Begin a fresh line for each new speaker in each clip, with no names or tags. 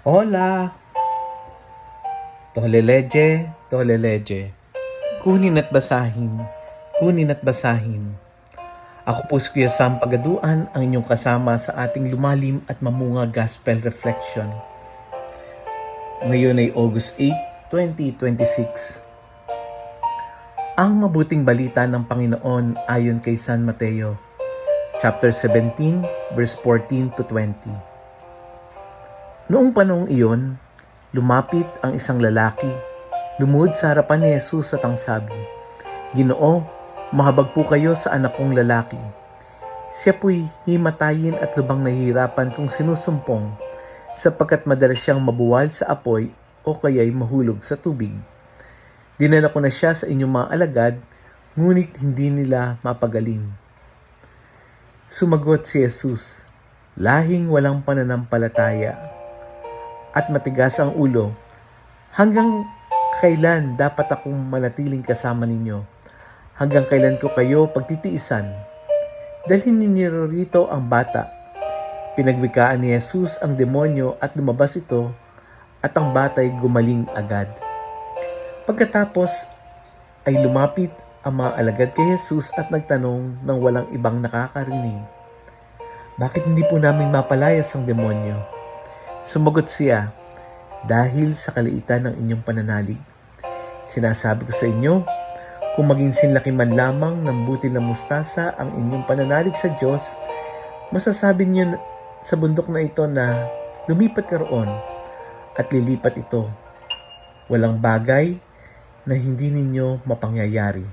Hola! Toleleje, toleleje. Kunin at basahin, kunin at basahin. Ako po si Kuya Sam Pagaduan, ang inyong kasama sa ating lumalim at mamunga Gospel Reflection. Ngayon ay August 8, 2026. Ang mabuting balita ng Panginoon ayon kay San Mateo, chapter 17, verse 14 to 20. Noong panahong iyon, lumapit ang isang lalaki, lumuhod sa harapan ni Jesus at ang sabi, "Ginoo, mahabag po kayo sa anak kong lalaki. Siya po'y himatayin at lubang nahihirapan kung sinusumpong, sapagkat madalas siyang mabuwal sa apoy o kaya'y mahulog sa tubig. Dinala ko na siya sa inyong mga alagad, ngunit hindi nila mapagaling." Sumagot si Jesus, "Lahing walang pananampalataya at matigas ang ulo, hanggang kailan dapat akong manatiling kasama ninyo? Hanggang kailan ko kayo pagtitiisan? Dalhin ninyo rito ang bata." Pinagwikaan ni Jesus ang demonyo at lumabas ito, at ang bata'y gumaling agad. Pagkatapos ay lumapit ang mga alagad kay Jesus at nagtanong ng walang ibang nakakarinig, "Bakit hindi po namin mapalayas ang demonyo?" Sumagot siya, "Dahil sa kaliitan ng inyong pananalig. Sinasabi ko sa inyo, kung maging sinlaki man lamang ng butil na mustasa ang inyong pananalig sa Diyos, masasabi niyo sa bundok na ito na lumipat ka roon at lilipat ito. Walang bagay na hindi ninyo mapangyayari."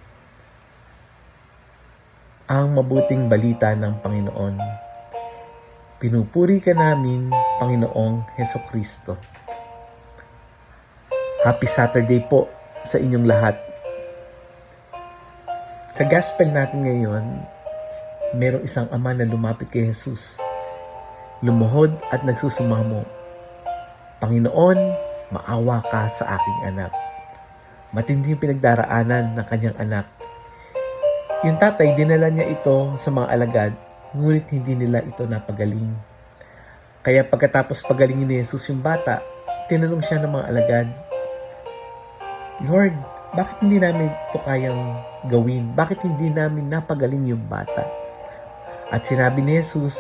Ang mabuting balita ng Panginoon. Pinupuri ka namin, Panginoong Hesukristo. Happy Saturday po sa inyong lahat. Sa gospel natin ngayon, merong isang ama na lumapit kay Jesus. Lumuhod at nagsusumamo, "Panginoon, maawa ka sa aking anak." Matindi yung pinagdaraanan ng kanyang anak. Yung tatay, dinala niya ito sa mga alagad, ngunit hindi nila ito napagaling. Kaya pagkatapos pagalingin ni Jesus yung bata, tinanong siya ng mga alagad, "Lord, bakit hindi namin ito kayang gawin? Bakit hindi namin napagaling yung bata?" At sinabi ni Jesus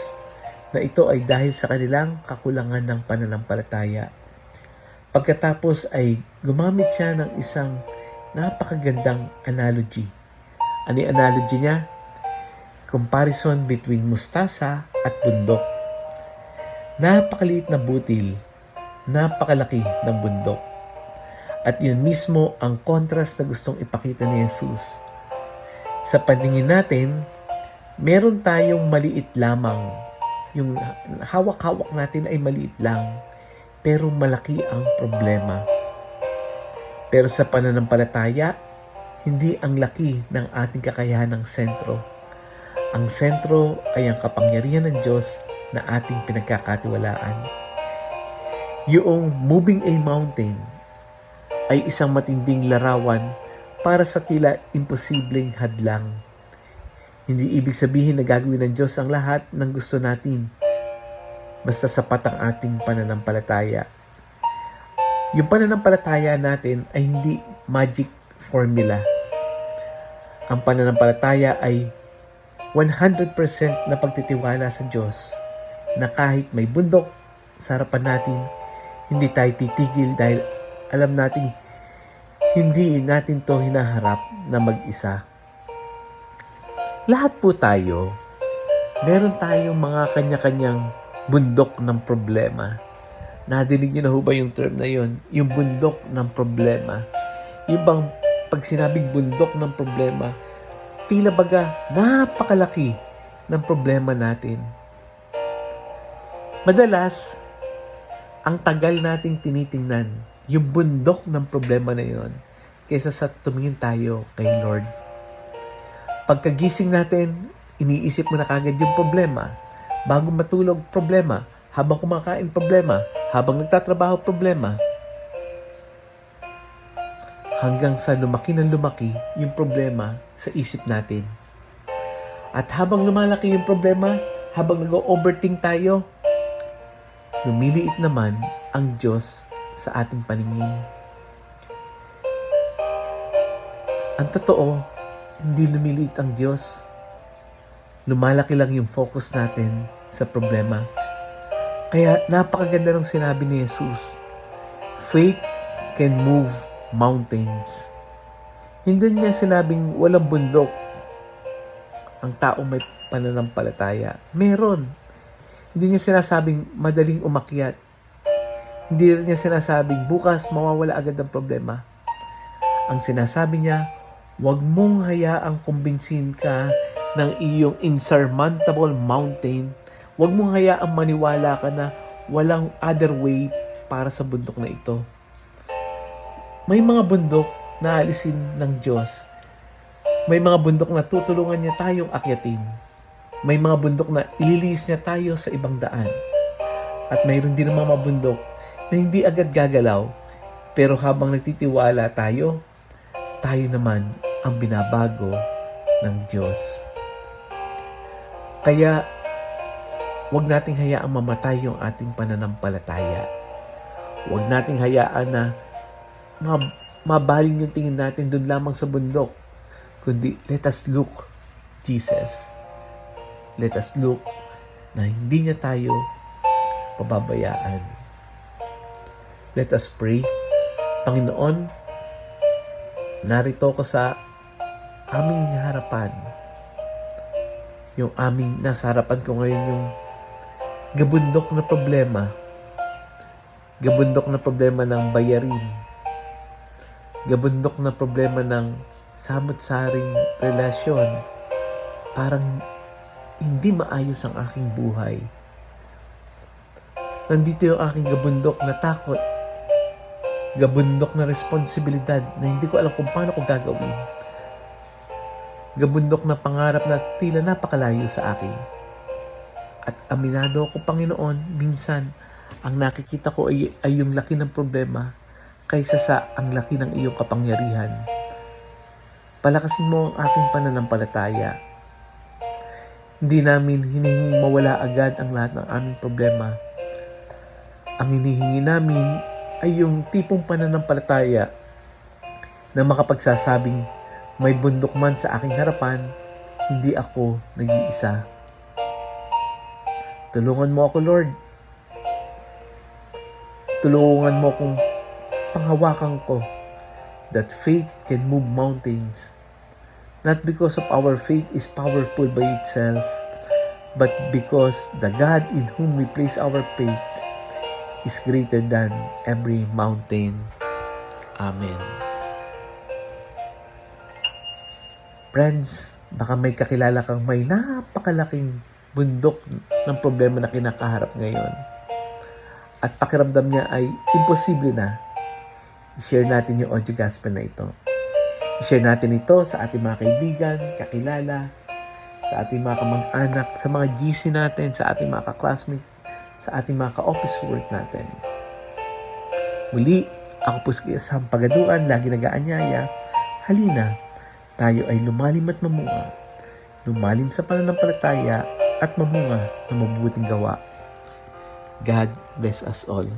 na ito ay dahil sa kanilang kakulangan ng pananampalataya. Pagkatapos ay gumamit siya ng isang napakagandang analogy. Ano yung analogy niya? Comparison between mustasa at bundok. Napakaliit na butil, napakalaki ng bundok. At yun mismo ang contrast na gustong ipakita ni Jesus. Sa paningin natin, meron tayong maliit lamang. Yung hawak-hawak natin ay maliit lang, pero malaki ang problema. Pero sa pananampalataya, hindi ang laki ng ating kakayahan ng sentro. Ang sentro ay ang kapangyarihan ng Diyos na ating pinagkakatiwalaan. Yung moving a mountain ay isang matinding larawan para sa tila imposibleng hadlang. Hindi ibig sabihin na gagawin ng Diyos ang lahat ng gusto natin, basta sapat ang ating pananampalataya. Yung pananampalataya natin ay hindi magic formula. Ang pananampalataya ay 100% na pagtitiwala sa Diyos na kahit may bundok sa harapan natin, hindi tayo titigil dahil alam natin hindi natin to hinaharap na mag-isa. Lahat po tayo, meron tayong mga kanya-kanyang bundok ng problema. Nadinig niyo na ho ba yung term na yun? Yung bundok ng problema. Yung bang pag sinabing bundok ng problema, tila baga napakalaki ng problema natin. Madalas, ang tagal nating tinitingnan yung bundok ng problema na yon kaysa sa tumingin tayo kay Lord. Pagkagising natin, iniisip mo na kagad yung problema. Bago matulog, problema. Habang kumakain, problema. Habang nagtatrabaho, problema. Hanggang sa lumaki ng lumaki yung problema sa isip natin. At habang lumalaki yung problema, habang nag-overthink tayo, lumiliit naman ang Diyos sa ating paningin. Ang totoo, hindi lumiliit ang Diyos. Lumalaki lang yung focus natin sa problema. Kaya napakaganda ng sinabi ni Jesus, faith can move mountains. Hindi niya sinabing walang bundok ang taong may pananampalataya. Meron. Hindi niya sinasabing madaling umakyat. Hindi rin niya sinasabing bukas mawawala agad ang problema. Ang sinasabi niya, huwag mong hayaang kumbinsin ka ng iyong insurmountable mountain. Huwag mong hayaang maniwala ka na walang other way para sa bundok na ito. May mga bundok na alisin ng Diyos. May mga bundok na tutulungan niya tayong akyatin. May mga bundok na ililis niya tayo sa ibang daan. At mayroon din mga bundok na hindi agad gagalaw. Pero habang nagtitiwala tayo, tayo naman ang binabago ng Diyos. Kaya, huwag nating hayaang mamatay yung ating pananampalataya. Huwag nating hayaan na mabaling yung tingin natin doon lamang sa bundok. Kundi, let us look Jesus. Let us look na hindi niya tayo pababayaan. Let us pray. Panginoon, narito ko sa aming harapan. Yung aming nasa harapan ko ngayon yung gabundok na problema. Gabundok na problema ng bayarin. Gabundok na problema ng samot-saring relasyon. Parang hindi maayos ang aking buhay. Nandito yung aking gabundok na takot. Gabundok na responsibilidad na hindi ko alam kung paano ko gagawin. Gabundok na pangarap na tila napakalayo sa akin. At aminado ako, Panginoon, minsan ang nakikita ko ay yung laki ng problema kaysa sa ang laki ng iyong kapangyarihan. Palakasin mo ang aking pananampalataya. Hindi namin hinihinging mawala agad ang lahat ng aming problema. Ang hinihingi namin ay yung tipong pananampalataya na makapagsasabing may bundok man sa aking harapan, hindi ako nag-iisa. Tulungan mo ako, Lord. Tulungan mo akong panghawakan ko that faith can move mountains. Not because of our faith is powerful by itself, but because the God in whom we place our faith is greater than every mountain. Amen. Friends, baka may kakilala kang may napakalaking bundok ng problema na kinakaharap ngayon. At pakiramdam niya ay imposible na. I-share natin yung audio gospel na ito. I-share natin ito sa ating mga kaibigan, kakilala, sa ating mga kamag-anak, sa mga GC natin, sa ating mga ka-classmate, sa ating mga ka-office work natin. Muli, ako po si Sam Pagaduan, lagi nag-aanyaya. Halina, tayo ay lumalim at mamunga. Lumalim sa pananampalataya at mamunga ng mabubuting gawa. God bless us all.